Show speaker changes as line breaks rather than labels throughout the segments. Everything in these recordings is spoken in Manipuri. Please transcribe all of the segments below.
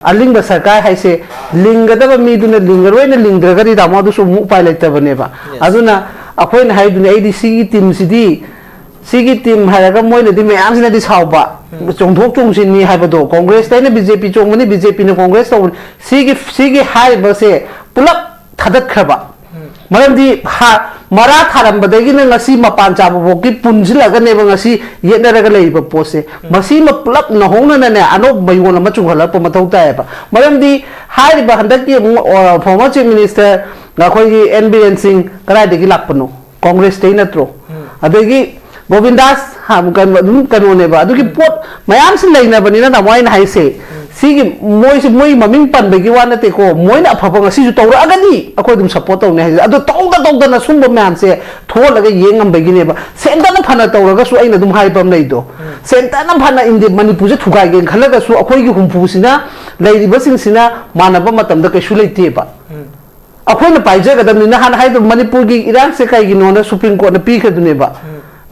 Aling ba sarkar hai se linggadaba mi duna lingaroi na lingdragari da modu su mu pai laitaba ba aduna akoi na hai duna ai di sigi team haraga moi na di mayam sina di sauba chongthok chongsin ni haibado congress tai na bjp chongmani bjp na congress taw sigi hai ba se pulak thadat khaba maram di ha mara tharam badagi na ngasi mapan cha bo ki punjilaga ne ba ngasi yenaraga leiba pose masi ma pulak na hongna na ne anok bayon ma chunghala pa mathau ta ba maram di hai ba handak ki former chief minister na khoi gi NBN Singh kara de gi lakpano congress tai na tro adagi Govindas ha kan ne ba adu ki pot mayam sin leina bani na moi na hai se sigi moi maming pan bagi wana te ko moi na phapang asi ju tawra agadi akoi dum support taw ne hai adu tawda na sumba mayam se thol ga yengam bagi ne ba senta na phana tawra ga su aina dum hai pam nei do senta na phana indi manipur je thugai gen khala ga su akoi gi humpu sina leiri ba sing sina manaba matam da kai su leite ba akoi na paija ga dam ni na han hai do manipur gi iran se kai gi no na supreme court na pi kha du ne ba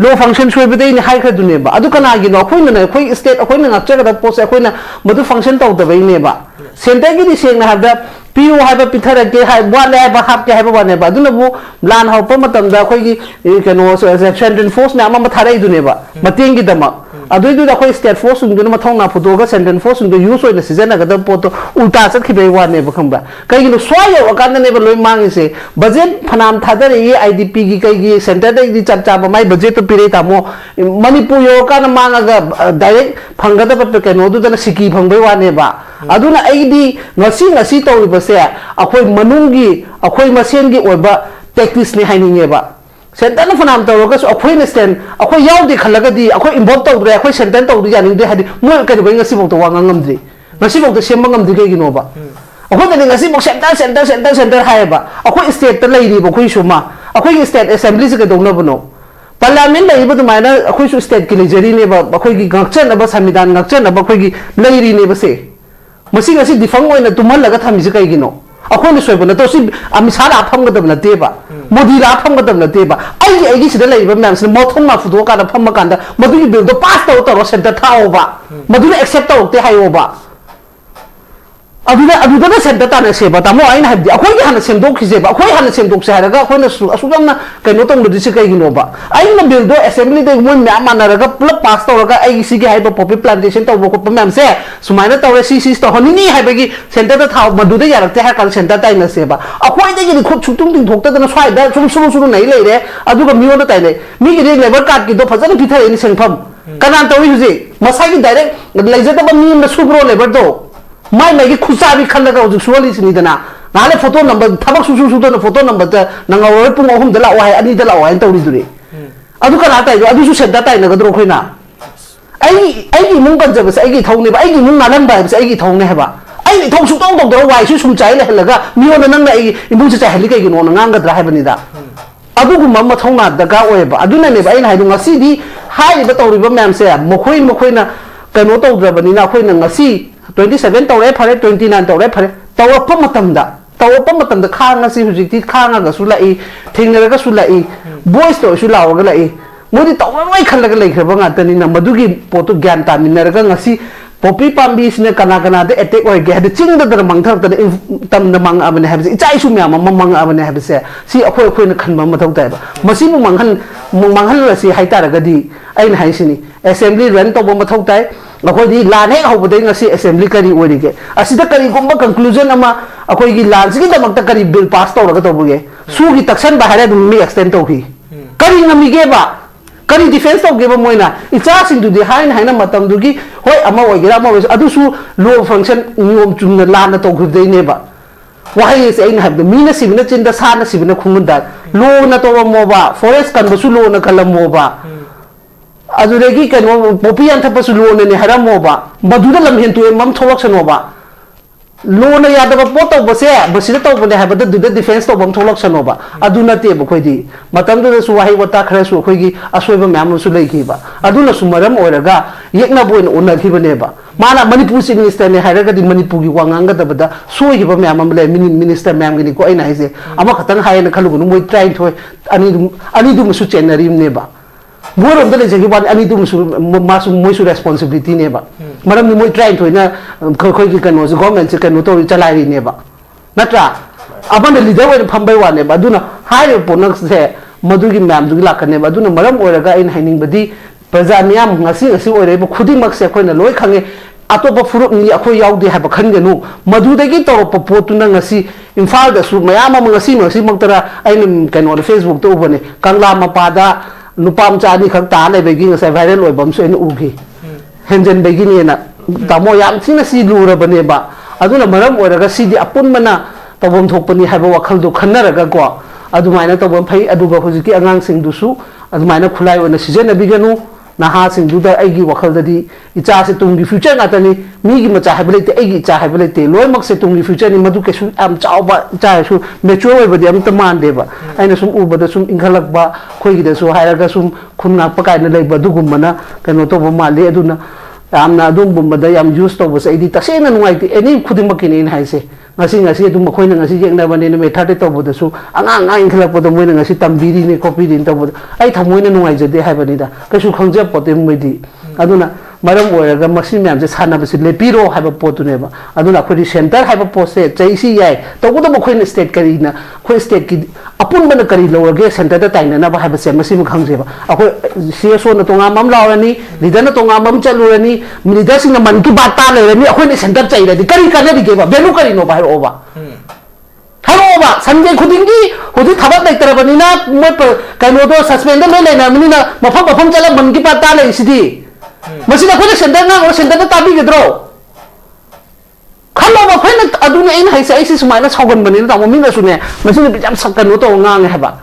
law function should be the high Kaduneba. Adukanagi no Queen state appointment of Check post Aquina, Madu function of the Vaineba. Sentagi saying have the PU have a Peter have one ever have one neba. Dunabu, land how Pomatam, the Quigi, you can also as a sentence force Namatare Duneba, Matingi Dama. Adu the Quay state force in Gunamatona Putoga sentence force in the use of the season of the Poto Utasa Kibe one never come back. Kayu Swaya or Gana never low man say, Budget Panam Tadari IDP Kagi Center the Chachaba, my budget to Pirata more Manipur Yokana Manga direct Pangada Pekano than a Siki Pangwa neba. Aduna ID Nasi Nasito Basea, Akoi Manungi, Akoi Masengi or Tekis Nihaneba. Sentana Fanam Tarogas, Aquin stand, Aqua Yaudi Kalagadi, Aqua involved to the Aqua Sentento, the Yan, they had more can bring a civil to Wangamdi. Nasibo the Shemangam de Gaginova. Aqua the Nasibo Center Haiba, Aqua state the lady Bokuishuma, Aqua state assemblies don't know. Parliament able to mind a Quishu state Kilajari neighbor, Bakogi Gakchan about Hamidan Gakchan about Kogi, lady neighbor say. Masika see the Fango in the Tumalaga Tamizikagino. Ako ni soy na to si amisara pham ga dam na teba modi la pham ga dam na teba ai gi sida lai ba man sin mo thong ma fudo ka da pham ma kan da madu gi bill do pass to ro center thao ba madu accept to te hayo ba adu da center ta na se ba ta mo ai na habdi akoi gi han sem do ki se ba akoi han sem do se ha ga akoi na asu gam na kai no tong do si kai gi no ba ai na bill do assembly de mo ma ma na ga plus pass to ga ai si gi hai ba poppy plantation to bo ko pa mam se sumai na to re si to honi ni hai ba gi center ta thao madu da ya te ha ka center ta na se ba akoi de gi khop chutung ting thok ta na swai da sum nai le re adu ga mi o da tai le mi gi labor card gi do phajana pi thai ni sengpham kanan to wi ji masai gi direct leje ta ba mi na subro labor do mai mai khusabi khalaga uju suali sini dana nale photo number thabak su na photo number ta nanga oi pung ohum dala wai ani dala wai tawri dure adu kana tai adu su sedda tai na gadro khoina ai gi mung kan jaba sai gi thawne ba ai gi mung nalam ba sai gi thawne heba ai thong su tong tong do wai su sum chai la helaga mi ona nang na ai imu cha heli kai gi no ngang ga dra heba ni da adu gu mamma thongna da ga oi ba adu na ne ba ai na hai du ngasi di hai ba tawri ba mam se mokhoi na kano taw dra bani na khoi na ngasi 27 tawre phare 29 tawre phare tawpa matam da khanga si hujiti khanga ga sulai thingna ga sulai voice to sulaw ga lai modi tawra mai khalaga lai khaba nga tani na madugi potu gyan ta minna ga ngasi popi pambi sine kana de attack oi ga de ching da mangthar ta tam na mang abane habse ichai su mya mang abane habse si akhoi na khanba mathau ta ba masi mu manghan la si haita ra ga di ain hai sini assembly run to bo mathau tai akhoi di lan he hob de ngasi assembly kari ori ge asida kari gomba conclusion ama akhoi gi lan si gi damak ta kari bill pass to ra to buge su gi takshan ba hare dum mi extend to hi kari ngami ge ba kari defense to ge ba moina icha sing du di hain haina matam du gi hoi ama oi gira ma adu su law function niom chung na lan na to gu de ne ba wahai se in have the mina sibna chinda sa na sibna khungun da law na to mo ba forest kan su law na kalam mo ba aduregi kano popi an thapa su lo ne haram mo ba maduda lam hen tu mam tholok san mo ba lo na ya da po to bose basida to bone ha ba du da defense to bam tholok san mo ba aduna te bo khoi di matam du su wahi wata khara su khoi gi asoi ba mam su lei ki ba aduna su maram oraga yekna boin unna ki ba ne ba mana manipur chief minister ne hairaga di manipur gi wangang ga da ba da soi gi ba mam le minister mam gi ni ko ai na ise ama khatang hai na khalu nu moi try thoi ani du su chenari ne ba Buat orang tu le jadi buat ani tu masuk responsibility ni ba. maram ni moi try thoi na khoi ki kano government se kano to chalai ne ba natra aban leader wa phambai wa ne ba aduna hai ponak se madu gi mam du la kane ba aduna maram oraga in haining badi praja miyam ngasi oi re ba khudi mak se khoi na loi khange atop furup ni akhoi yaudi ha ba khan ganu madu de gi toro potu na ngasi imphal da su mayam ma ngasi maktara ain kano Facebook to ubane kangla mapada nupam cha ni khak ta le be gi ngasai viral oi bam so en ugi henjen be gi ni na tamo yam thina si lura bane ba aduna maram oraga si di apun mana tabom thokpani ha ba wakhal du khannaraga ko adumaina tabom phai aduga hojiki angang sing du su adumaina khulai ona sijena biganu naha sing du da aigi wakhal da di icha se tungi future na tani mi gi macha habele te aigi cha habele te loi mak se tungi future ni madu ke su am chao ba cha su mature oi badi am taman de ba aina sum u bada sum inghalak ba khoi gi da su hairaga sum khunna pakai na lei ba du gumana kano to ba mali aduna amna adum bumada yam use to ba sai di tasena nuai ti any khudima kini in haise ngasi adum khoi na ngasi jeng na bane me thate to boda su anga inghalak boda moi na ngasi tambiri ni copy din to boda ai thamoi na nuai jade hai bani da kasu khangja pote moi di aduna maram oiraga masi myam je sana basi lepiro haba potu ne ba aduna khodi center haba pose chaisi yai to boda mo khoi state kari na khoi state ki apun bana kari lawage center da taina na ba haba se masi khangje ba akoi CSO na tonga mam lawani leader na tonga mam chalurani leader sing na man ki bat ta le ni akoi ni center chai da kari kana di ke ba belu kari no ba oba haroba sanjay khudingi hodi thabat lai tarabani na mo kano do suspend le le na mini na mafam chala man ki bat ta le sidi masina khoi center na o center da tabi gedro khalo ba khoi na aduna in haisa aisi sumaina saugan bani na mo minga sune masina bijam sakkan to ngang he ba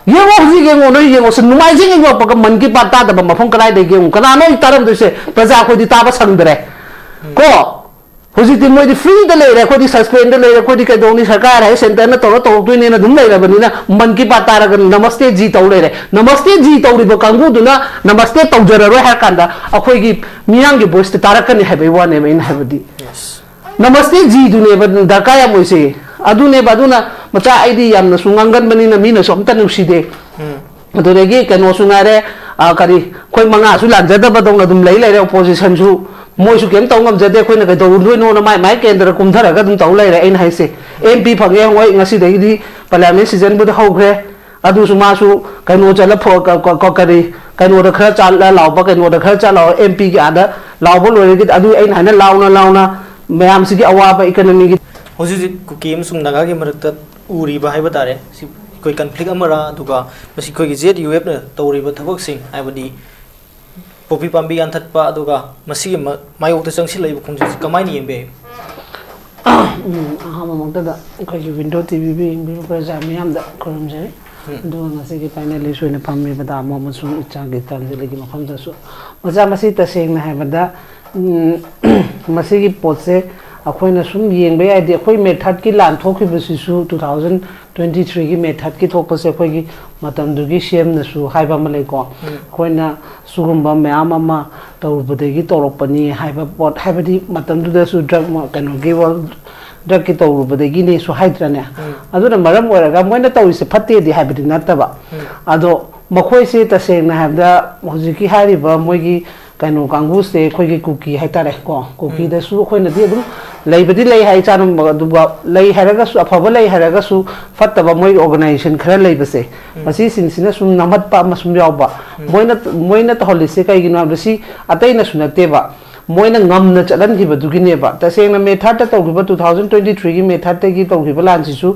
yengo hiji gengo no yengo sun numai jing ngo pa man ki pat ta da ba mafam kalai de gengo kana no taram de se praja khoi di ta ba sangdre ko hojik din moi di free da le re khoi di suspend da le re khoi di ka doni sarkar hai center na to tu ne na dum le ra bani na man ki pat ta ra ga namaste ji to le re namaste ji to ri ba kangu du na namaste to jara ro ha kanda akhoi gi miyang gi voice ta tarakani ha be wa ne in ha badi namaste ji du ne ba da ka ya moi se adu ne ba du na macha id yam na sungangan bani na mi na som ta nu si de adu re gi kano sungare kari khoi manga su lan jada ba dong na dum lei le re opposition su moi su kem tong ngam jade khoi na ka do loi no na mai kendra kum thara ga dum tau le re in hai se mp phage hoi ngasi de di parliament season bu da ho gre adu su ma su kano chala pho ka kari kano da khara chal la law ba kano da khara chal mp gi ada law bo loi gi adu ein hana launa mayam si gi awa ba economy gi
hoji kuki sung naga gi marakta uri ba hai batare si koi conflict amara duga masi koi gi ZUF na tori ba thabak sing ai badi popi pambi an thatpa duga masi mayok ta changsi lei khung ji kamai ni yembe
ha ma da koi gi window tv be bi ba ja miyam da korum je do ngasi gi finally so ne pammi ba da mo su icha gi tan je legi makham da su maja masi ta seng na hai ba da masi gi pot se akhoi na sum yeng be ai de khoi method ki lan thok ki bisi su 2023 gi method ki thok pase khoi gi matam du gi shem na su hai ba ma le ko khoi na sugum ba me ama ma taw bade gi torok pani hai ba pot hai ba di matam du da su drug ma kano gi wal drug ki taw bade gi ne su hai tra ne adu na maram ora ga moi na taw se phatte di hai ba di na ta ba ado makhoi se ta seng na ha da hoji ki hari ba moi gi kano kangu se khoi gi kuki hai ta re ko kuki da su khoi na di dum lei badi lei hai chanum du ba lei haraga su afaba lei haraga su fattaba moi organization khara lei base masi sin sina sum namat pa masum yaw ba moina to holise kai gi na basi atai na sunate ba moina ngam na chalan gi badu gi ne ba ta seng na method ta to gi ba 2023 gi method ta gi to gi ba lan si su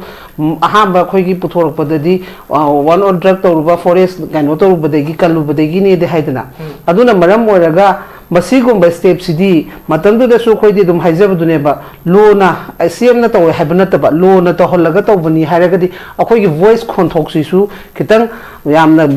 aha ba khoi gi puthor pa di one on drug to ba forest kano to ba de gi kalu ba de gi ne de haidana aduna maram moraga masigum ba step cd matandu da su khoi di dum haijab du ne ba lo na acm na to habna ta ba lo na to holaga to bani haraga di akhoi gi voice conthok si su kitang yamna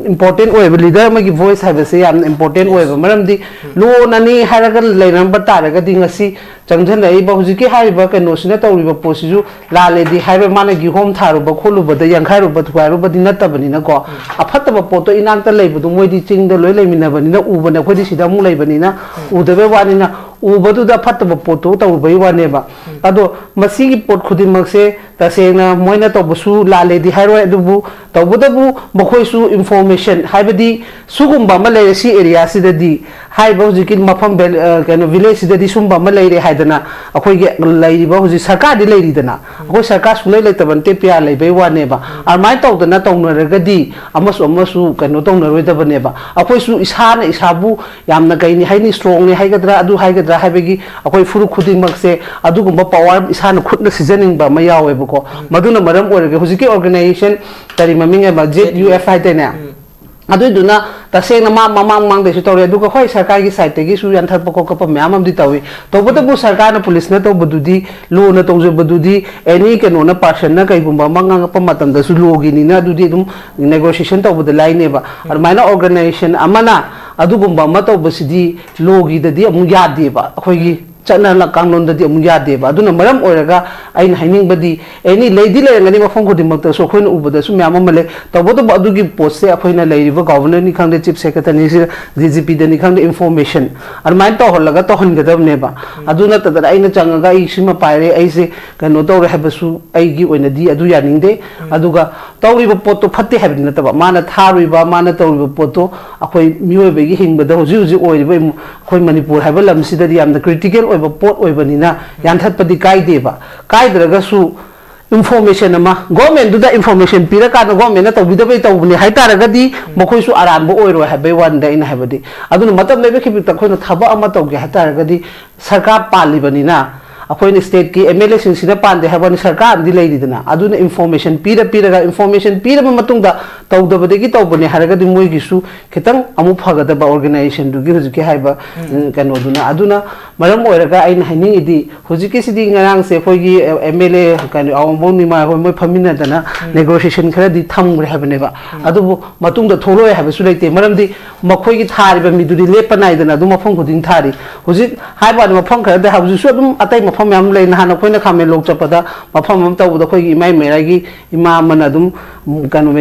important oi ba leader ma gi voice ha ba se yamna important oi ba maram di lo na ni haraga le number ta raga di ngasi changjan lai ba huji ki hai ba kano sina to ri ba posi ju la le di hai ba mana gi hom tharu ba kholu ba da yankhai ru ba thwai ru ba di natta bani na ko afat ba poto inang ta lei bu du moi di ching da loi lei min na bani na u ba na khoi di sida mu lei bani na u da be wa ni na u ba du da fat ba poto to ba i wa ne ba ado masi gi pot khudin mak se tasena moina tobusu laledi hairo adubu tobudabu mokhoisu information haibadi sugumba malay si area sidadi haiba hujikin mafam kano village sidadi sumba malay re haidana akhoi ge laiba huji sarkar di lairi dana akhoi sarkar sulai laitaban te pya laibai wane ba armai tawdana tawnaragadi amasu kano tawnaroi ba akhoi su isana isabu yamna kaini haini strong ne haigadra adu haigadra haibagi akhoi furu khuding makse adugumba power isana khutna seasoning ba mayawe bako maduna maram orege hujiki organization tari maming ba juf haitena aduna tasena mamang mang de tore aduga khoi sarkar gi site gi su yan thap ko ko myam di tawi to boda bu sarkar na police na to bududi lo na to je bududi any ke no na person na kai gumba mang pa matam da su lo gi ni na dudi dum negotiation to bud line ne ba ar maina organization amana adugumba ma to basidi lo gi da di amu ya de ba khoi gi chana la kanglon da di amu ya de ba aduna maram oraga ain haining badi any lady le ngani ma phong ko dim ta so khoin ubada su myam male to boda ba adugi post se aphoina leiriba governor ni khang de chief secretary ni DGP de ni khang de information ar main to holaga to hon gadab ne ba aduna ta da aina changaga I sima paire ai se kano to re habasu ai gi oina di adu ya ning de aduga tawri ba pot to phatte habni na ta ba mana tharui ba mana tawri ba pot to akhoi mioi be gi hing ba da huji huji oi ba khoi manipur haba lam sida di am da critical oi ba pot oi ba ni na yan that padi kai de ba kai draga su information ama government du da information pira ka government na to bida bai to ni hai taraga di mokhoi su aran bo oiro ha bai wan da ina habadi aduna matam lebe khibi ta khoina thaba ama to ge ha taraga di sarkar pali bani na akhoi state ki MLA sing sida pande ha bani sarkar di lei dina aduna information pira ga information pira ma matung da to da bade ki to bani haraga di moi gi su khitang amu phaga da ba organization du gi huji ki haiba kano duna aduna maram oiraga aina haini idi huji ki sidi ngarang se khoi gi MLA kano awong ni ma moi phamina dana negotiation khara di tham gre habane ba adu matung da tholoi ha su leite maram di makhoi gi thari ba mi du di lepanai dana du mafong khuding thari huji haiba ma phong khara da ha huji su dum atai mafam yam lei na na khoina khame lok chapada mafam am taw da khoi gi mai Meira gi ima mana dum kano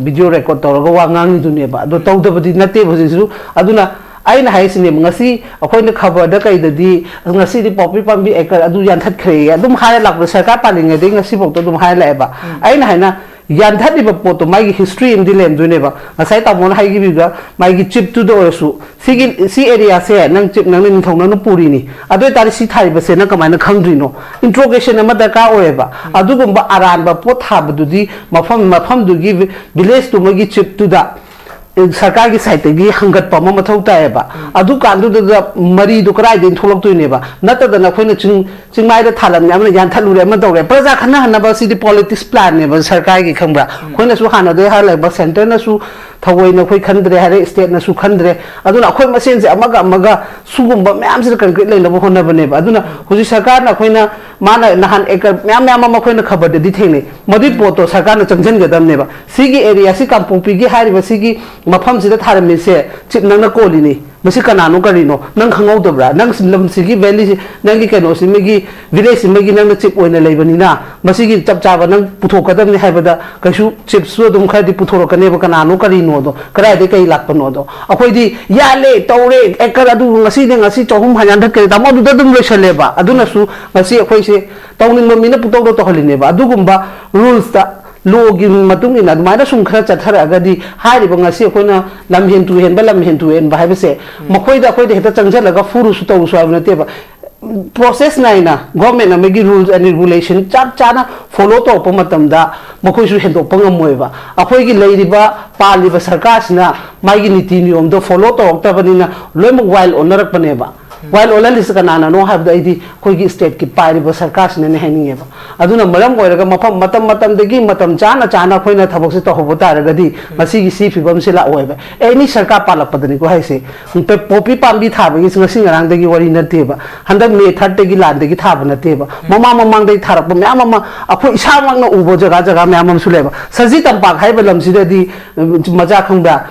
video record tawraga wa ngang du ne ba do taw da badi nate huji su aduna aina haisine ngasi akhoi khabar da kai dadi ngasi di popi pambi ekar adu yan that khre adum hai lak sarkar paling de ngasi bok to dum hai la ba aina haina yan that di poto mai history in dilem du ne ba ngasai ta mon hai gi biga mai gi chip tu do su si area se nang chip nang nin thong nang puri ni adu tari si thai ba se na kamai na khangdri no interrogation ama da ka oe ba adu gumba aran ba pot ha bu di mafam du gi village tu magi chip tu da sarkar ki site gi hangat pa ma mathau ta ba adu kan du da mari du krai din tholok tu ne ba nata da na khoina chingmai da thalam yam na yan thalu re ma dore praja khana hana ba si di politics plan ne ba sarkar gi khambra khoina su hana de ha la ba center na su thawai na khoi khandre hare state na su khandre aduna khoi masen se amaga sugumba myam se concrete le labo hona bane ba aduna huji sarkar na khoina mana nahan ekar myam ma khoina khabar de di thene modi poto sarkar na changjan ga dam ne ba sigi area si kampungpi gi hari ba sigi mafam sida tharami se chip nang na koli ni masi kanano karino nang khangau dabra nang lam sigi valley nang gi kano si megi village si megi nang chip oina leibani na masi gi chap chaba nang puthok kadam ni haibada kaisu chip su dum khadi puthoro kane ba kanano karino do krai de kai lak pano do akhoi di ya le tawre ekar adu ngasi de ngasi chohum hayan thak ke damo du dum loisale ba aduna su ngasi akhoi se tawning mamina putok do to haline ba adugumba rules ta logi matung ina mai da sum khara chathara agadi hari banga se koina lam hen tu hen ba lam hen tu hen ba ha se makhoi da khoi de heta changjala ga furu su to su abna te ba process na ina government na megi rules and regulation chap chana follow to pa matam da makhoi su hen to pangam moi ba akhoi gi leiri ba pali ba sarkar sina mai gi niti niyom do follow to ta banina loim while onarak pane ba while all is kanana no have the idea koi state ki pari ba sarkar ne ne haninge ba aduna maram goiraga mafam matam degi matam chana khoina thabok se to hobota ragadi masi gi si fibam se la oiba any sarkar palak padani ko haise pe popi pambi thaba gi ngasi ngarang degi wari na te ba handak me 30 gi lan degi thaba na te ba mamang dei tharak ba mama akho isa mang na ubo jaga mamam su leba saji tampak haiba lam si di maja khangba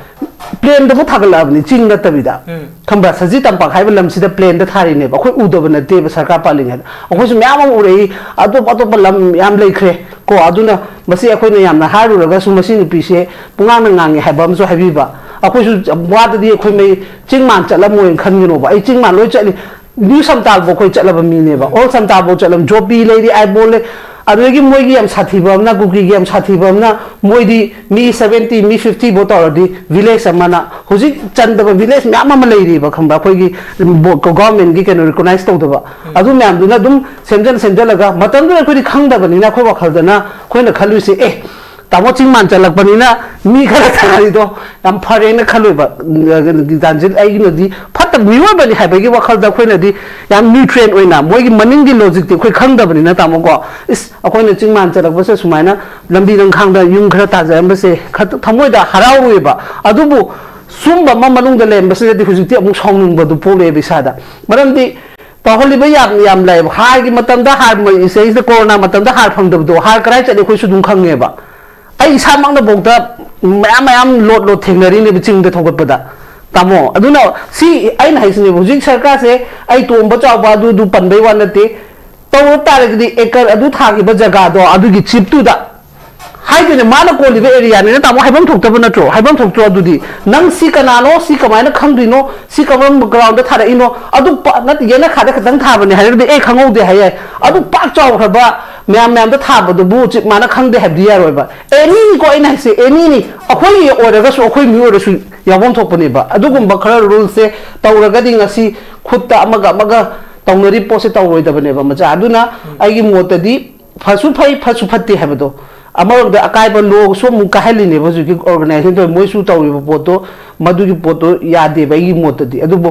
plane da thagala ni ching na tabida khambra saji tampak haiba lam si da plane da thari ne ba khoi udob na te ba sarkar paling ha khoi su myam urei ado lam yam leikhre ko aduna masi akhoi na yam na haru raga su masi ni pise pungang na ngangi haibam su habiba akhoi su wad di akhoi mai chingman chala moin khan gi no ba ai chingman loi chali new samtal bo khoi chala ba mi ne ba all samtal bo chalam job bi lady ai bole अदुगी मोइगी यम साथीबमना कुकी यम साथीबमना मोइदी मी 70 मी 50 बोट अलरेडी विलेज अमना हुजी चंदब विलेज म्याम अम लेरिबा खंबा खोगी गवर्नमेंट की कैनो रिकॉग्नाइज तौदबा अदु म्याम दुना दुम सेमजन सेमजलगा मतम दुना खोदी खंगदबनिना खोइ वखलदना खोइना खलुसे ए तामो चिंगमान चलकपनिना मी खरा थारिदो यम फरेना खलुबा जानजिल आइगिनोदी फत मियोबनि हाइबगी वखलदा खोइनादी यम न्यूट्रिएंट ओइना मोइगी मनिंगी लॉजिक ति खोइ खंगदबनिना तामो को इस अखोइना चिंगमान चलकबसे सुमाइना लंबी रंखांगदा युम खरा ताजामबसे थमोइदा हराउवेबा अदुबु सुंबा ममनुंगदा लेमबसे दि हुजिति अमु सौनुंगबदु पोले बिसादा मरमदि तहलिबा याम लाइब हारगी मतमदा हार इसे कोरोना मतमदा हार फंगदबदो हार कराइ चले खोइसु दुम खंगेबा आई सामंग बोगदा मैम लोड लोड थेंगरी ने चिंग थोगपदा तामो अदुना सी आइन हाइसने हुजिक सरकार से आई तोंब चावबा अदु पनबे वानते तो तारगदी एकर अदु थागिबा जगह दो अदुगी चिपतुदा हाइबने माना कोलिबे एरिया ने तामो हाइबम थोक्तब नत्रो हाइबम थोक्तो अदुदी नंग सी कनानो सी कमाइना खंगदिनो सी कमम ग्राउंड थारा इनो अदु नत येना खादे खतंग थाबने हाइरदे ए खंगौदे हाय अदु पाक चावखबा मैम मैम तो थाबदुबु चिक माना खंगदे हाबदि यारोयबा एनी को इन हाइसे एनी नि अखोई ओरगसु अखोई मिओरसु याबम थोपनेबा अदुगुम खरा रूल से तौरगदि ngasi खुत्ता अमगा तौनरी पोसे तौरोइदबनेबा मचा अदुना आइगी मोतदी फसु फत्ते हाबदो अमरद अकाइब लो सो मु काहलिने बजुकी ऑर्गेनाइजेशन तो मोइसु तौरिबो पोतो मदुगी पोतो यादे बाइगी मोतदी अदुबो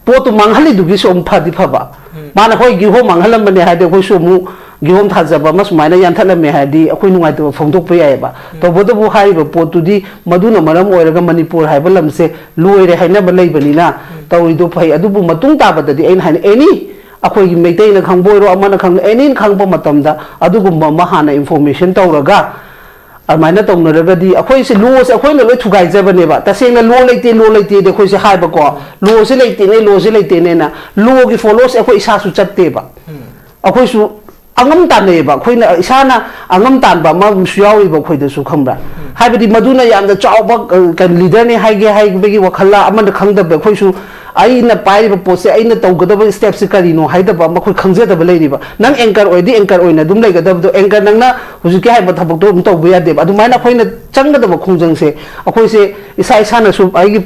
पोतो मंगहली दुगी सोम फदि फबा माना होय गिहो मंगहलम बने हादे होय सो मु गिहोम थाजबा मसुमाइना यानथलमे हादि अखोइ नुगाइतबा फोंदोकपा यायबा तबोदबो हाइबो पोतुदी मदुना मरम ओइरगा मणिपुर हाइबा लमसे लोइरे हाइनबा लैबनिना तौरिदो फै अदुबु मतुंग ताबददि ऐन हाइन एनी अखोइ मैतैना खंगबोइरो अमना खंग एनी खंगबा मतमदा अदुगुम्बा महाना इन्फॉर्मेशन तौरगा अरमाइना तौनरगदी अखोइ से लो से अखोइना लोइ थुगाइजबनेबा तसेंगना लो लेते दे अखोइ से हाइबको लो से लेते ने ना लो की फॉलोस अखोइ इसासु चत्तेबा अखोइ सु angam taneba khoina isana angam tanba ma suyawi ba khoida su khambra haibadi maduna yamda chawba kan leader ne haige begi wakhalla amanda khangda ba khoisu aina pai ba pose aina tawgada step se kari no haida ba ma khoi khangje da ba leiri ba nang anchor oidi anchor oina dum lai gada do anchor nang na hujuki haiba thabak do dum tawba ya de ba adumai na khoina changga da ba khungjang se akhoi se isa na su ai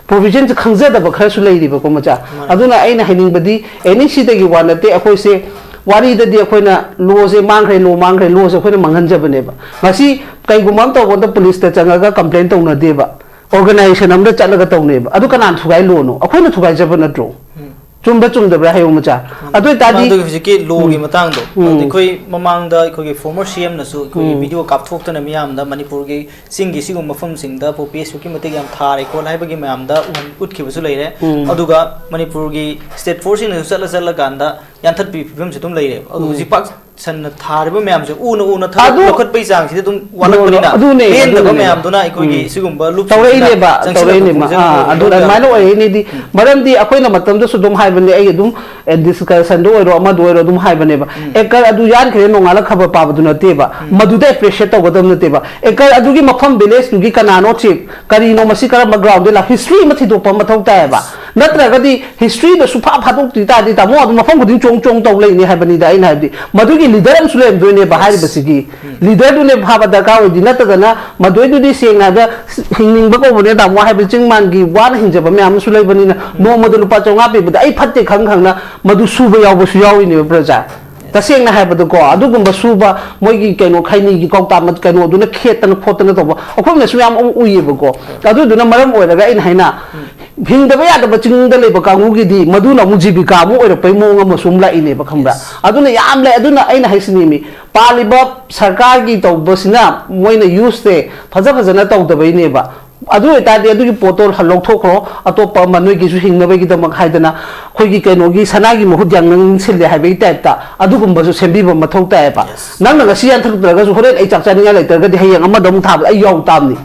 provision se khangje da ba khara su leiri ba ko macha aduna aina haining badi any si da gi wanate akhoi se वारी ददी अखोइना लो से मांगरे लो से अखोइना मंगनजबनेबा ngasi kaigumam to wonda police ta changaga complaint tawna deba organization amda chalaga tawneba adu kanan thugai lo no अखोइना thugai jabana tro chumba chumdabra hayo macha adu tadi
adu fiziki lo gi matang do adi khoi mamang da khoi gi former cm na su khoi video kap thok tana miyam da manipur gi singi sigum mafam sing da po ps ki mate yam thare ko lai bagi miyam da ut ki basu leire aduga manipur gi state force in sala ganda yantat pi film se tum leire adu ji pak san thare ba miyam se una tha lokhat pai jang si tum wanak pani na pen da ba miyam duna khoi gi sigum ba loop
tawrei ne ba adu mai lo ai ni di maram di akoina matam da su dum hai bane ai dum discussion do ro ama do ro dum hai bane ba ekar adu yan khre no ngala khaba pa ba du na te ba madu da appreciate to godam na te ba ekar adu gi mafam village gi kanano chip kari no masi kara background de la history ma thi do pa ma thau ta ba natra ga di history da su pha pha ti ta di ta mo adu mafam guding chong to lei ni hai bani da ai na di madu gi leader am sulem do ne ba hai ba sigi leader du ne bha ba da ka oi di nata na madu du di seng na da hingning ba ko ne da mo hai ba chingman gi wan hinja ba me am sulai bani na no madu lu pa chonga pe ba ai phatte khang na madu suba yaw su yawi ne braja taseng na haibadu ko adugumba suba moigi kaino khaini gi kawta mat kaino duna khetana photana to akhom na suyam uyeba ko adu duna maram oiraga in haina hingdaba ya da chingda leba kangu gi di maduna mujibi ka mu oira pai monga masumla ine ba khambra aduna yam le aduna aina haisini mi paliba sarkar gi to basina moina use te faja na to da bai ne ba adu eta de adu gi potol halok thokro atopa manoi gi su hingna gi damak haidana khoi gi kaino gi sana gi mohut yang nang sile ha bai type ta adu gumba su sembi ba mathau ta ba nang na si an thak ga su horen ai chak chani ga lai ta ga di hayang ama dam thab ai yaw tam ni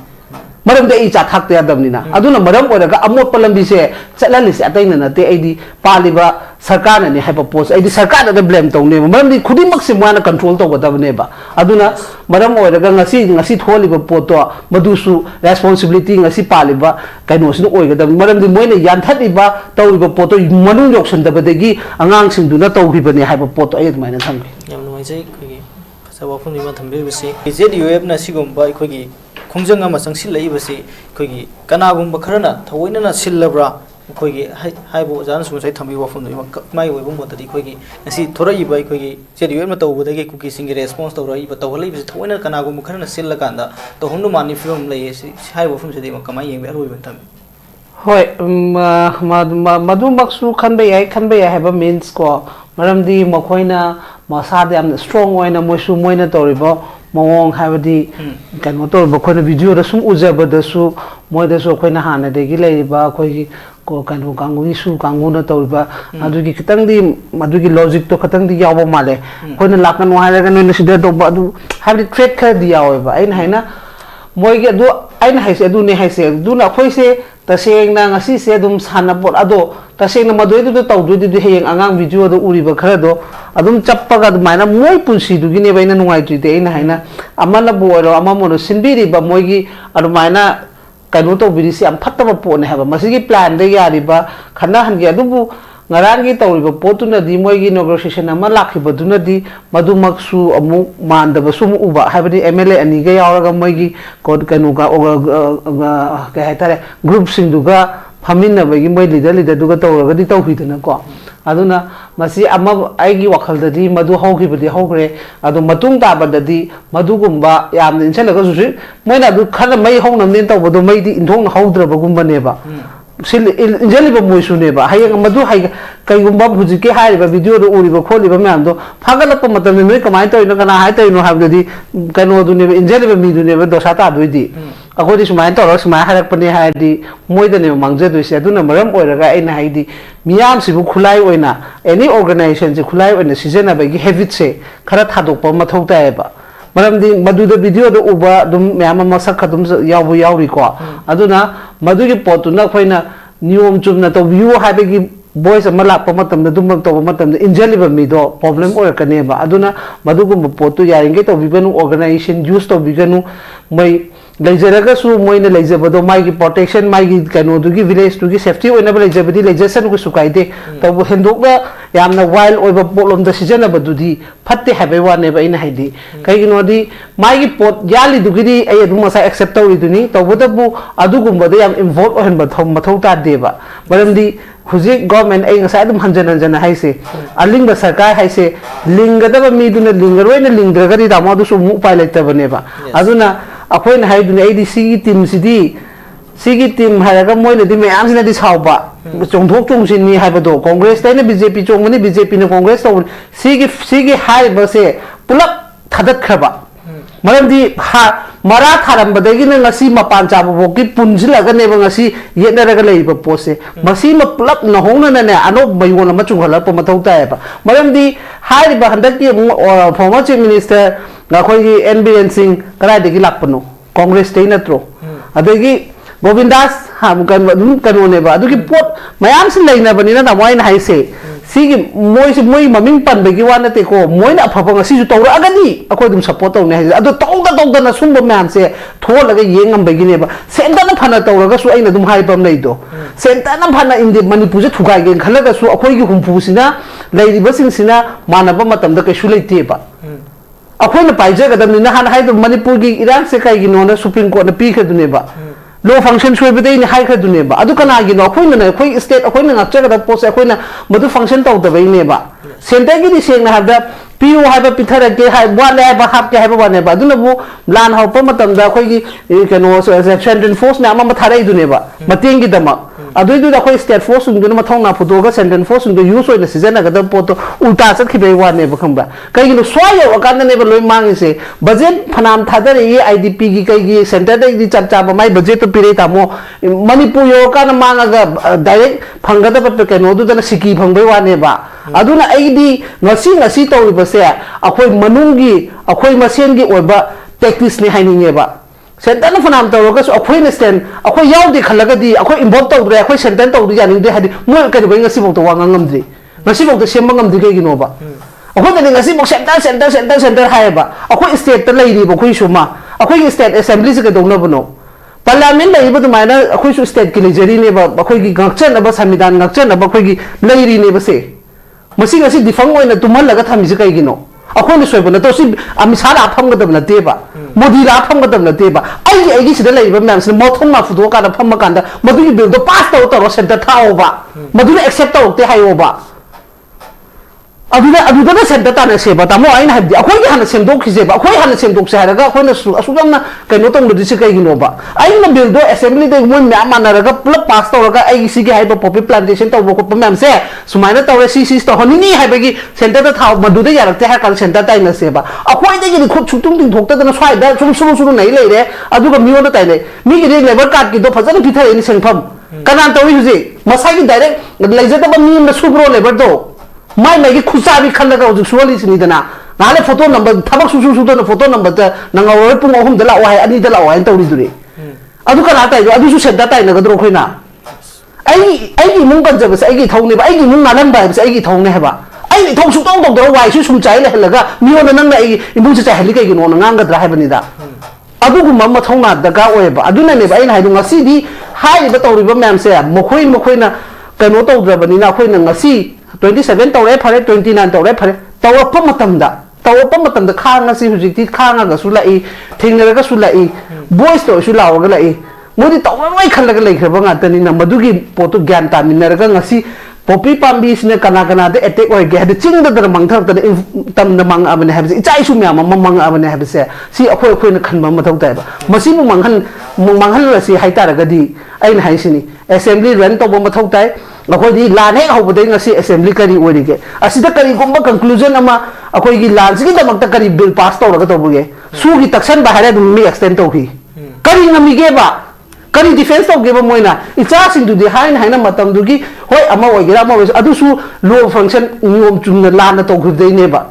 maram de ai cha thak te adam ni na aduna maram ora ga amot palambi se chalani se ataina na te ai di paliba sarkar na ni haipa post ai di sarkar da blame tong ne maram di khudi mak se mana control to ga ne ba aduna maram ora ga ngasi tholi ba poto madusu responsibility ngasi paliba kaino sinu oi ga maram di moina yan thati ba tawi ba poto manung yoksan da ba de gi angang sing du na tawi ba ne haipa poto ai mai na thang
yam noi jai khoi ꯋꯥꯐꯝ ꯑꯃ ꯊꯝꯕꯤꯔꯤꯕꯁꯤ JDUF ꯁꯤꯒꯨꯝꯕ ꯑꯩꯈꯣꯏꯒꯤ ꯈꯣꯡꯖꯪ ꯑꯃ ꯆꯪꯁꯤꯜꯂꯛꯏꯕꯁꯤ ꯑꯩꯈꯣꯏꯒꯤ ꯀꯅꯥꯒꯨꯝꯕ ꯈꯔꯅ ꯊꯑꯣꯏꯅ ꯁꯤꯜꯂꯕ꯭ꯔꯥ ꯑꯩꯈꯣꯏꯒꯤ ꯍꯥꯏꯕ ꯑꯣꯖꯥꯅꯁꯨ ꯉꯁꯥꯏ ꯊꯝꯕꯤꯕ ꯋꯥꯐꯝꯗꯨ ꯃꯥꯒꯤ ꯑꯣꯏꯕ ꯃꯣꯠꯇꯗꯤ ꯑꯩꯈꯣꯏꯒꯤ ꯉꯁꯤ ꯊꯣꯔꯛꯏꯕ ꯑꯩꯈꯣꯏꯒꯤ JDUF ꯇꯧꯕꯗꯒꯤ ꯀꯨꯀꯤꯁꯤꯡꯒꯤ ꯔꯦꯁꯄꯣꯟꯁ ꯇꯧꯔꯛꯏꯕ ꯇꯧꯍꯜꯂꯛꯏꯕꯁꯤ ꯊꯑꯣꯏꯅ ꯀꯅꯥꯒꯨꯝꯕ ꯈꯔꯅ ꯁꯤꯜꯂꯀꯥꯟꯗ ꯇꯧꯍꯟꯕ ꯃꯥꯟꯕ ꯐꯤꯕꯝ ꯂꯩꯌꯦ ꯍꯥꯏꯕ ꯋꯥꯐꯝꯁꯤꯗꯤ ꯀꯃꯥꯏꯅ ꯌꯦꯡꯕ ꯑꯔꯣꯏꯕ ꯊꯝꯃꯤ
ꯍꯣꯏ ꯃꯗꯨꯃꯛꯁꯨ ꯈꯟꯕ ꯌꯥꯏ ꯍꯥꯏꯕ ꯃꯤꯟꯁ ꯀꯣ ꯃꯔꯝꯗꯤ ꯃꯈꯣꯏꯅ ꯃꯁꯥꯗ ꯌꯥꯝꯅ ꯁ꯭ꯇ꯭ꯔꯣꯡ ꯑꯣꯏꯅ ꯃꯣꯏꯅ ꯇꯧꯔꯤꯕ ꯃꯑꯣꯡ ꯍꯥꯏꯕꯗꯤ ꯀꯩꯅꯣ ꯇꯧꯔꯤꯕ ꯑꯩꯈꯣꯏꯅ ꯚꯤꯗꯤꯑꯣꯗ ꯁꯨꯝ ꯎꯖꯕꯗꯁꯨ ꯃꯣꯏꯗꯁꯨ ꯑꯩꯈꯣꯏꯅ ꯍꯥꯟꯅꯗꯒꯤ ꯂꯩꯔꯤꯕ ꯑꯩꯈꯣꯏꯒꯤ ꯀꯩꯅꯣ ꯀꯥꯡꯕꯨꯒꯤ ꯀꯥꯡꯕꯨꯅ ꯇꯧꯔꯤꯕ ꯑꯗꯨꯒꯤ ꯈꯤꯇꯪꯗꯤ ꯃꯗꯨꯒꯤ ꯂꯣꯖꯤꯛꯇꯣ ꯈꯤꯇꯪꯗꯤ ꯌꯥꯎꯕ ꯃꯥꯜꯂꯦ ꯑꯩꯈꯣꯏꯅ ꯂꯥꯛꯀꯅꯨ ꯍꯥꯏꯔꯒ ꯅꯣꯏꯅ ꯁꯤꯗ ꯇꯧꯕ ꯑꯗꯨ ꯍꯥꯏꯕꯗꯤ ꯊ꯭ꯔꯦꯠ ꯈꯔꯗꯤ ꯌꯥꯎꯋꯦꯕ ꯑꯩꯅ ꯍꯥꯏꯅ ꯃꯣꯏꯒꯤ ꯑꯗꯨ ꯑꯩꯅ ꯍꯥꯏꯁꯦ ꯑꯗꯨꯅꯦ ꯍꯥꯏꯁꯦ ꯑꯗꯨꯅ ꯑꯩꯈꯣꯏꯁꯦ ꯇꯁꯦꯡꯅ ꯉꯁꯤꯁꯦ ꯑꯗꯨꯝ ꯁꯥꯟꯅꯄꯣꯠ ꯑꯗꯣ ꯇꯁꯦꯡꯅ ꯃꯗꯨꯏꯗꯨꯗ ꯇꯧꯗꯣꯏꯗꯨꯗꯤ ꯍꯌꯦꯡ ꯑꯉꯥꯡ ꯚꯤꯗꯤꯑꯣꯗ ꯎꯔꯤꯕ ꯈꯔꯗꯣ ꯑꯗꯨꯝ ꯆꯞꯄꯒ ꯑꯗꯨꯃꯥꯏꯅ ꯃꯣꯏ ꯄꯨꯟꯁꯤꯗꯨꯒꯤꯅꯦꯕ ꯑꯩꯅ ꯅꯨꯡꯉꯥꯏꯇ꯭ꯔꯤꯗꯤ ꯑꯩꯅ ꯍꯥꯏꯅ ꯑꯃꯅꯕꯨ ꯑꯣꯏꯔꯣ ꯑꯃꯕꯨ ꯑꯣꯏꯔꯣ ꯁꯤꯟꯕꯤꯔꯤꯕ ꯃꯣꯏꯒꯤ ꯑꯗꯨꯃꯥꯏꯅ ꯀꯩꯅꯣ ꯇꯧꯕꯤꯔꯤꯁꯤ ꯌꯥꯝ ꯐꯠꯇꯕ ꯄꯣꯠꯅꯦ ꯍꯥꯏꯕ ꯃꯁꯤꯒꯤ ꯄ꯭ꯂꯥꯟꯗ ꯌꯥꯔꯤꯕ ꯈꯟꯅꯍꯟꯒꯦ ꯑꯗꯨꯕꯨ ꯉꯔꯥꯡꯒꯤ ꯇꯧꯔꯤꯕ ꯄꯣꯠꯇꯨꯅꯗꯤ ꯃꯣꯏꯒꯤ ꯏꯅꯣꯒ꯭ꯔꯦꯁꯟ ꯑꯃ ꯂꯥꯛꯈꯤꯕꯗꯨꯅꯗꯤ ꯃꯗꯨꯃꯛꯁꯨ ꯑꯃꯨꯛ ꯃꯥꯟꯗꯕꯁꯨ ꯑꯃꯨꯛ ꯎꯕ ꯍꯥꯏꯕꯗꯤ MLA ꯑꯅꯤꯒ ꯌꯥꯎꯔꯒ ꯃꯣꯏꯒꯤ ꯀꯩꯅꯣꯒ ꯀꯩ ꯍꯥꯏꯇꯥꯔꯦ ꯒ꯭ꯔꯨꯞꯁꯤꯡꯗꯨꯒ ꯐꯝꯃꯤꯟꯅꯕꯒꯤ ꯃꯣꯏ ꯂꯤꯗꯔꯗꯨꯒ ꯇꯧꯔꯒꯗꯤ ꯇꯧꯈꯤꯗꯅꯀꯣ ꯑꯗꯨꯅ ꯃꯁꯤ ꯑꯩꯒꯤ ꯋꯥꯈꯜꯗꯗꯤ ꯃꯗꯨ ꯍꯧꯈꯤꯕꯗꯤ ꯍꯧꯈ꯭ꯔꯦ ꯑꯗꯣ ꯃꯇꯨꯡ ꯇꯥꯕꯗꯗꯤ ꯃꯗꯨꯒꯨꯝꯕ ꯌꯥꯝꯅ ꯏꯟꯁꯤꯜꯂꯒꯁꯨ ꯃꯣꯏꯅ ꯑꯗꯨ ꯈꯔ ꯃꯩ ꯍꯧꯅꯕꯅꯦꯅ ꯇꯧꯕꯗꯣ ꯃꯩꯗꯤ ꯏꯟꯊꯣꯛꯅ ꯍꯧꯗ꯭ꯔꯕꯒꯨꯝꯕꯅꯦꯕ इंजलिब मोइसुनेब हयेंग मधु कईगुंबा हुजिके हारिबा वीडियो उरिबा खोलिबा म्यामदो फागलप मतम नोय कमाय तोइनो कना हाय तोइनो हाबदि कनो दुनेब इंजलिब मीदुनेब दोसा तादुइदि अखोदि सुमाय तौर सुमाय हारकपने हायदि मोइदने मांगजदुइसे अदुना मरम ओइरगा अइना हाइदि मियाम सिबु खुलाय ओइना एनी ऑर्गेनाइजेशन से खुलाय ओइना सिजनबागी हैबिट से खरा थादोकपा मथौ तायबा मरमदि मधुदा वीडियो दो उबा दुम म्याम मसक खदुम यावबु यावरिको अदुना मधुगी पोतुना खोइना नियम Chumna तौबियु हाबेगी voice ama lakpa matamda dumam tawba matamda injaliba mido problem oirakaneba aduna madugumba potu yaringe tawbiganu organization use tawbiganu mai leijaraga su moina leijabado maigi protection maigi kano dugi village dugi safety oinaba leijabadi leijasan ku sukaide tawbu hendokna yamna wild oiba problem da sijana badudi fatte habe waneba ina haidi kaigino di maigi pot yali dugidi ay adu masa accept tawiduni tawbodabu adugumba da yam involve ohenba mathau ta deba baramdi हुजिक गवर्नमेंट आई ngasa adum hanjan hanjan haise aling ba sarkar haise lingadaba miduna lingarwena lingdragari dama du su mu pai laitabane ba aduna akhoi na haiduna ai sigi team haraga moina di mayam sina di sauba chongthok chongsin ni haibado congress taina BJP chongmani BJP na congress taw sigi hai ba se pulak thadat khaba maram di mara tharam badagi na ngasi mapan chabu boki punjila ga ne ngasi yena raga leiba pose masi ma plap na hongna na ne ano bayona ma chunghala pa mathau ta ba maram di hai ba handak ki former chief minister ga khoi gi NBN Singh kara degi lakpano congress tei natro adagi Govindas ha kan dum kanone ba adugi pot mayam sin leina bani na moi na hai se sigi moi maming pan bagi wana te ko moi na phapang si ju tawra agani akoi dum support taw ne ado tawda na sumba man se tholaga yengam bagi ne ba senta na phana tawraga su aina dum hai pam nei do senta na phana indi manipur je thugai gen khalaga su akoi gi humpu sina leiri basing sina manaba matam da kai su leite ba akoi na paija ga dam ni na han hai do manipur gi iran se kai gi no na supreme court na pi khadune ba law function should be the high Kaduneba. Adukana, you know, Queen state, a Queen of Check post, a Queen, Madu function of the Vaineba. Sentagi saying have the PU have a Peter, one ever have to have one ever. Dunabu, Lan how Pomatam, the Quay, you can also as a sentence force now, Matare Duneba, Matingi Dama. Adu the Quay state force in Gunamatona, Pudoga, sentence force in the use of the season, a poto, Utasa Kibe one never come back. Kayu Swaya or Ganda never low man say, Budget Panam Tadari, IDP Gigi, Center, the Chachaba, my budget to Pirata more Manipur Yoka Manga direct Pangada Pekano than a Siki Pangwa neba. Aduna ID Nasi Nasito Ribasea, Akoi Manungi, Akoi Masengi or Tekis Nihaneva. Sentana Fanam Torogas, Aquanistan, Akoi Yaudi Kalagadi, Akoi Imboto, Akoi Sentento, they had more can bring a civil to Wangamdi. Nasibo the Shemangam de Gaginova. According to Nasibo Center Haiba, Akoi state the lady Bokuishuma, Akoi state assemblies don't know. Parliament able to mine a Kushu state Kilijari neighbor, Bakogi Gakchan about Hamidan Gakchan about Kogi lady neighbor say. Masing as if the Fango in a Tumalaga Tamizika. ꯑꯩꯈꯣꯏꯅ ꯁꯣꯏꯕ ꯅꯠꯇ꯭ꯔꯣ ꯁꯤ ꯑꯃꯤꯁꯥ ꯂꯥꯛ ꯐꯝꯒꯗꯕ ꯅꯠꯇꯦꯕ ꯃꯣꯗꯤ ꯂꯥꯛ ꯐꯝꯒꯗꯕ ꯅꯠꯇꯦꯕ ꯑꯩꯒꯤ ꯁꯤꯗ ꯂꯩꯔꯤꯕ ꯃꯌꯥꯝꯁꯤꯅ ꯃꯣꯊꯣꯡ ꯐꯨꯗꯣꯛꯑꯀꯥꯟꯗ ꯐꯝꯃꯀꯥꯟꯗ ꯃꯗꯨꯒꯤ ꯕꯤꯜꯗꯣ ꯄꯥꯁ ꯇꯧꯔ ꯁꯦꯟꯇꯔ ꯊꯥꯛꯑꯣꯕ ꯃꯗꯨꯅ ꯑꯦꯛꯁꯦꯞ ꯇꯧꯔꯛꯇꯦ ꯍꯥꯏꯌꯣꯕ ꯑꯗꯨꯗ ꯁꯦꯟꯇꯔ ꯇꯥꯟꯅꯁꯦꯕ ꯇꯥꯃꯣ ꯑꯩꯅ ꯍꯥꯏꯕꯗꯤ ꯑꯩꯈꯣꯏꯒꯤ ꯍꯥꯟꯅ ꯁꯦꯝꯗꯣꯛꯈꯤꯁꯦꯕ ꯑꯩꯈꯣꯏ ꯍꯥꯟꯅ ꯁꯦꯝꯗꯣꯛꯁꯦ ꯍꯥꯏꯔꯒ ꯑꯩꯈꯣꯏꯅ ꯑꯁꯨꯛ ꯌꯥꯝꯅ ꯀꯩꯅꯣ ꯇꯧꯅꯗ꯭ꯔꯤꯁꯦ ꯀꯩꯒꯤꯅꯣꯕ ꯑꯩꯅ ꯕꯤꯜꯗꯣ ꯑꯦꯁꯦꯝꯕ꯭ꯂꯤꯗ ꯃꯣꯏ ꯃꯌꯥꯝ ꯃꯥꯟꯅꯔꯒ ꯄꯨꯂꯞ ꯄꯥꯁ ꯇꯧꯔꯒ ꯑꯩꯒꯤ ꯁꯤꯒꯤ ꯍꯥꯏꯕ ꯄꯣꯄꯤ ꯄ꯭ꯂꯥꯟꯇꯦꯁꯟ ꯇꯧꯕ ꯈꯣꯠꯄ ꯃꯌꯥꯝꯁꯦ ꯁꯨꯃꯥꯏꯅ ꯇꯧꯔꯦ ꯁꯤ ꯇꯧꯍꯟꯅꯤꯡꯉꯤ ꯍꯥꯏꯕꯒꯤ ꯁꯦꯟꯇꯔꯗ ꯊꯥꯎ ꯃꯗꯨꯗ ꯌꯥꯔꯛꯇꯦ ꯍꯥꯏꯔ ꯀꯥꯟꯗ ꯁꯦꯟꯇꯔ ꯇꯥꯏꯅꯁꯦꯕ ꯑꯩꯈꯣꯏꯗꯒꯤꯗꯤ ꯈꯨꯠ ꯁꯨꯛꯇꯨꯡ ꯇꯤꯡꯊꯣꯛꯇꯗꯅ ꯁ꯭ꯋꯥꯏꯗ ꯁꯨꯔꯨ ꯅꯩ ꯂꯩꯔꯦ ꯑꯗꯨꯒ ꯃꯤꯉꯣꯟꯗ ꯇꯥꯏꯅꯩ ꯃꯤꯒꯤꯗꯤ ꯂꯦꯕꯔ ꯀꯥꯔꯗꯀꯤꯗꯣ ꯐꯖꯅ ꯄꯤꯊꯔꯛꯏꯅꯤ ꯁꯦꯟꯐꯝ ꯀꯅꯥ ꯇꯧꯏ ꯍꯧꯖꯤꯛ ꯃꯁꯥꯒꯤ ꯗꯥꯏꯔꯦꯛ ꯂꯩꯖꯗꯕ ꯃꯤ ꯑꯃꯅ ꯁꯨꯕ꯭ꯔꯣ ꯂꯦꯕꯔꯗꯣ माई खुचाबी खल सुहलीसीदना नाले फोटो नंबर थबक सुदन फोटो नंबर नंगर पुंग अहम लाओ है अनी लाओ है तौरीदुरी कना ताइदो सेंटर ताइनगद्रो अखोइना इमुंग पंजबसे थौने इमुंग नालंब है थौने है थौ सुतौ तौदर वाई सूम चाय लेहलगा मियोन नंग इमुंग चाहली कईगनो नांगद्रा है मथौना दरकार होएबा अदुनने अइना हाइदो ngasi हाइबा तौरिबा मैमसे मखोइ मखोइना कनो तौद्रबनिना अखोइना ngasi 27 तौरे फरे 29 तौरे फरे तौरप मतमदा खांगसी हुजिकती खांगागसु लाई थेंगरगसु लाई वॉइस तो लावगा लाई मोदी तौरoi खलगा लेखरबा ngaतनिना मदुगी पोतु ज्ञान तामिनरगा ngasi पोपी पाम्बी सिने कना कना दे अटैक ओइगे हद चिंग दर मंगथर तम मंग अबने हबसे इचाइसु म्याम मंग अबने हबसे सी अखोय अखोयना खनबा मथौ ताइबा मसिबु मंगहल रसी हाइतारगदी अइन हाइसिनी असेंबली रन तौबा मथौ ताइ अखोयदी लान हेक हौबदै ngasi असेंबली करी ओइरिगे असिदा करी गुम्बा कंक्लूजन अमा अखोयगी लानसिगी दमकता करी बिल पास तौरगा तौबगे सुगी तक्सन बा हारे दुम मी एक्सटेंड तौही करी ngamiगे बा करी डिफेंस तौगेबा मोइना इचासिंदुदी हाइन हाइना मतमदुगी होय अमा ओइगेरा अमा ओइस अदुसु लो फंक्शन नियम चुमना लाना तौगुदैनेबा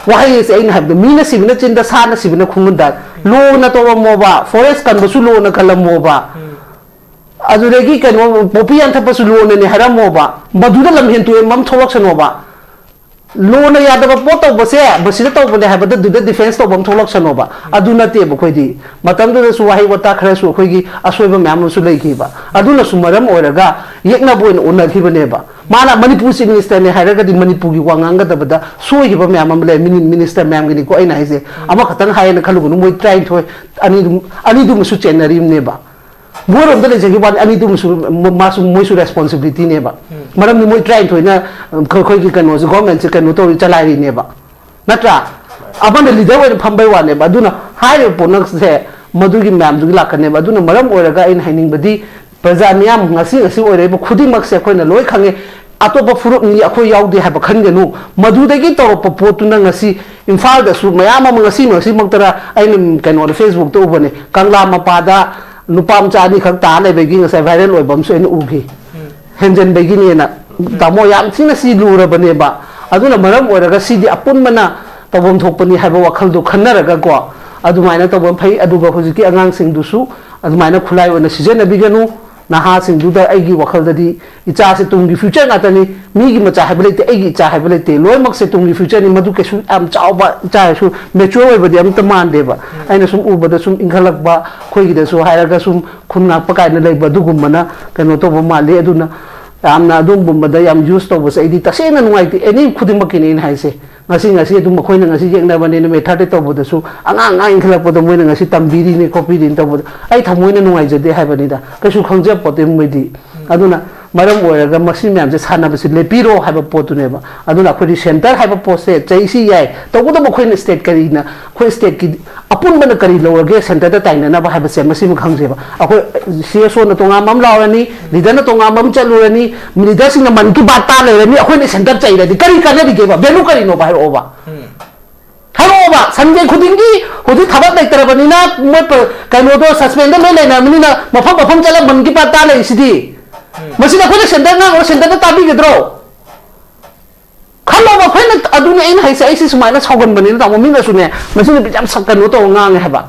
वाहै से अइना हबद मीना सिबना चिंदा साना सिबना खुंगदा लो ना तौरमोबा फॉरेस्ट कनबसु लो ना कलमोबा अदुरेगी कनो पोपी अंथपसु लो ने हरमोबा मदुदा लमहेंतु मम थोलक्सनोबा लोन यादव पोत तौबसे बसिदा तौबने हाबद दुदा डिफेंस तौबम थोलक्सनोबा अदु नते बखोइदी मतमदसु वाहै वता खरसु अखोइगी असोइबा म्यामसु लेखिबा अदुनसु मरम ओइरगा येकना बोइन उनखिबनेबा माना मणिपुर चीफ मिनिस्टर ने हाइरगदी मणिपुर की वांगांगदबदा सोइबा म्याम ले मिनिस्टर म्याम गिनी को अइना हाइसे अमा खतंग हायना खलुगनु मोइ ट्राइ थोय अनि दुमसु चेनरीमनेबा मोरम दले जगी बात अनि दुमसु मासु मोइसु रेस्पोंसिबिलिटी नेबा मरम नि मोइ ट्राइ थोयना खोइ की कनो गवर्नमेंट से कनो तो चलाइरी नेबा नत्रा अपन लीडर ओइ फंबै वानेबा अदुना हाइरे पोनक से मदुगी मैम दुगी लाकनेबा अदुना मरम ओइरगा इन हाइनिंगबदी प्रजा मियाम ngasi ओइरेबा खुदिमक से खोइना लोइ खंगे अतोप फुरुप नि अखोइ याउदे हाबा खनगनु मदुदगी तौरप पोतुना ngasi इम्फाल दसु मयाम ngasi मक्तरा आइन कनो फेसबुक तो उबने कंगला मपादा नुपाम चानी खक ता लेबेगी ngasi वायरल ओइबम सो इन उगी हेंजन बेगिनी ना तामो याम सिना सि लुरबनेबा अदुना मरम ओइरगा सिदि अपुनमना तबम थोकपनी हाबा वखलदो खन्नरगा को अदुमाइना तबम फै अदुगा हुजिकी अगांग सिंगदुसु अदुमाइना खुलाइ ओना सिजेनबिगनु नहा सिंगदुदा एगी वखलददी इचा से तुंगी फ्यूचर नातनी मीगी मचा हाबलेते एगी इचा हाबलेते लोइमक से तुंगी फ्यूचर नि मदु केसु आम चावबा चायसु मेच्योर ओइबदि अम तमान देबा आइना सुम उबदा सुम इंखलकबा खोइगिदसु हायरगा सुम खुनना पकाइना लेबा दुगुमना कनो तोबा माले अदुना यामना अदुमबदा याम यूज तौबस एदी तसेना नुवाइति एनी खुदिमकिनि इन हाइसे ngasi adum mkhoi na ngasi yekna bane ne methate tawboda su anga inkhalapoda moina ngasi tambiri ne copy din tawboda ai thamoina nungai jade haibani da kaisu khangja pote moidi aduna maram oiraga maximum yam je sana basi lepiro haiba potu neba aduna khodi center haiba post chaisi yai tawboda mkhoi na state kari na khoi state ki apun bana kari lawage center da taina na ba haiba se maximum khangjeba akoi CSO na tonga mam lawani leader na tonga mam chalurani leader sing na man ki baat ta lerani akoi ne center chaira di kari kana di geba belu kari no ba ओबा हरोबा संजय खुदिंगी हुदी थबत लेतरबनिना मोय कनोदो सस्पेंड ले लेना मिनिना मफम मफम चला मन की पता ले सिदी मसिना खोले सेंटर ना और सेंटर ताबी गद्रो खलोबा खोइन अदुने इन हाइसे आइसे सुमाइना सौगन बनिना तामो मिना सुने मसिना बिजाम सकनो तो ngang हेबा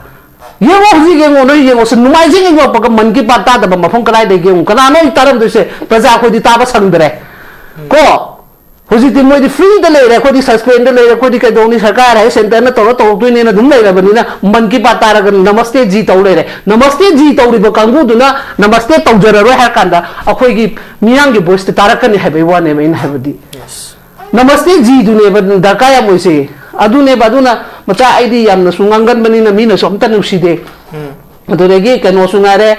येवो हुजी गेंगो नो येंगो से नुमाइजिंग गेंगो पक मन की पता दब मफम कलाइ दे गेंगो कना नो इतारम दोसे प्रजा खोदि ताबा संगदरे को हुजिति मोइदि फ्री द लेरे खोदि सस्पेंड लेरे खोदि कदोनी सरकार है सेंटर न तोरो तोक्तुइने न दुम लेरबनिना मन की बात तारग नमस्ते जी तौलेरे नमस्ते जी तौरिबो कांगुदुना नमस्ते तौजररो है कांदा अखोइगी मियांगी वॉइस तारकनि हैबे वाने मेन हैबदी नमस्ते जी दुने दरका या मोइसे adune baduna macha ID yamna sungangan bani na mina somta nuside aduregi kano sungare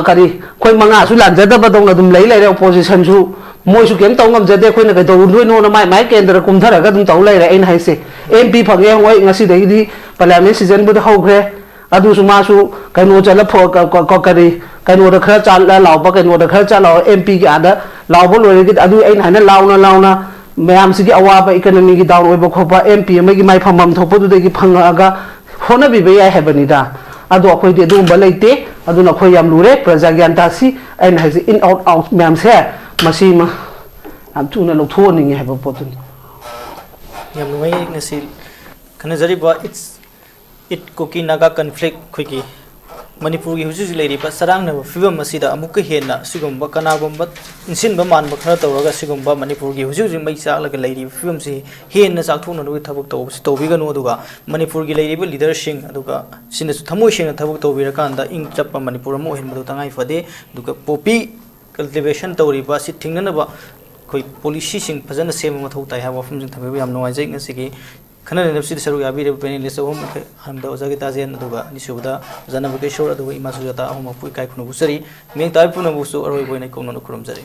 kari koi manga su lanjada badong adum lei lei opposition su moi su kem tongam jade koi na kai do loi no na mai kendra kumthara ga dum taw lei ra en haise MP phage hoi ngasi dei di parliament season bu hogre adu su ma su kano chala pho ko kari kano da khara chal la law ba kano da khara chal law MP ga da law bo loi gi adu en hana launa ma'am से अवाब इकोनॉमी की डाउन ओइब खोपा MP अमगी माइ फमम थोपदुदगी फंगागा होना भी बेया हैबनिदा अदो अखोइदि अदुम बलैते अदुना अखोइ याम लुरे प्रजा ज्ञान तासी एन हाइज इन आउट मैम से मसी मा am tuna lokthoni हैब पोतुन
याम नुई ngasi खनजरी बा it Kuki-Naga conflict खुकी manipur gi huju leiri ba sarang na fibam masida amuk henna sigumba kanagumba insin ba man ba khara tawraga sigumba manipur gi huju mai cha la leiri fibam si henna chak thuna no thabuk taw to bi ganu aduga manipur gi leiri ba leader sing aduga sin su thamoi sing thabuk taw bi ra kan da ing chappa manipur mo hen madu tangai fade duga popi cultivation tawri ba si thingna na ba koi policy sing phajana sem ma thau tai ha wafum jing thabe yam noi jai ngasi gi खना नेपसी सरू याबी पेनिलिस्ट हम हमदा ओजागे ताजेन दुगा निसुबदा जना बके शोर दुगा इमा सुजाता हम पुइ काय खुनु बुसरी में ताइ पुनु बुसु अरोय बोइनै कोनो खुरम जरी